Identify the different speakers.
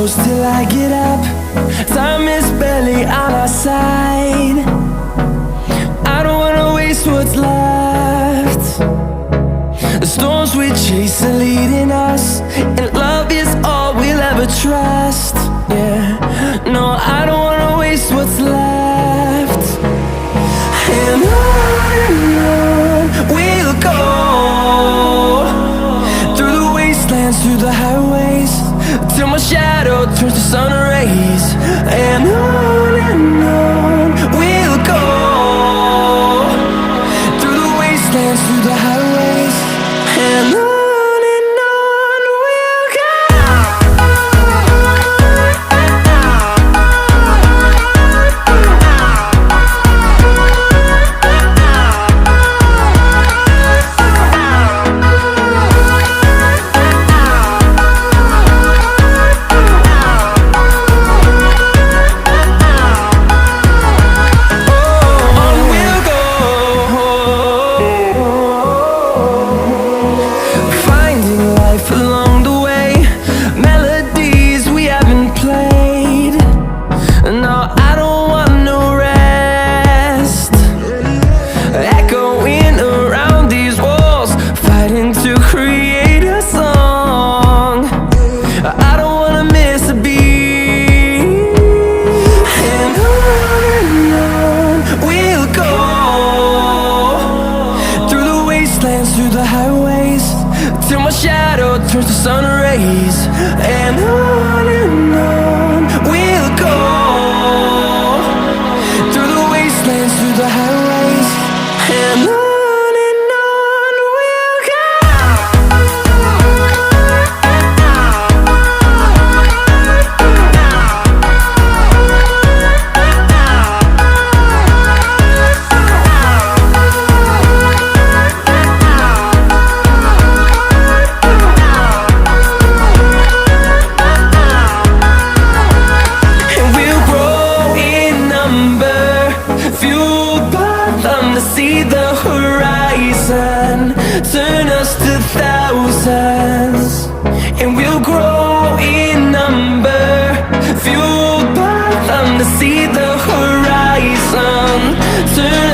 Speaker 1: close till I get up. Time is barely on our side. I don't wanna waste what's left. The storms we chase are leading us, and love is all we'll ever trust. Yeah, no, I don't wanna waste what's left. And on we'll go, through the wastelands, through the highways, till my shadow turns to sun rays. And on we'll go, through the wastelands, through the highways, and on we'll go. Along the way, melodies we haven't played. No, I don't want no rest. Echoing around these walls, fighting to create a song. I don't wanna miss a beat. And on we'll go, through the wastelands, through the highways, till my shadow turns to sun rays. And on we'll go, through the wastelands, through the highways, and on we'll go. Fueled by them to see the horizon, turn us to thousands, and we'll grow in number. Fueled by them to see the horizon, turn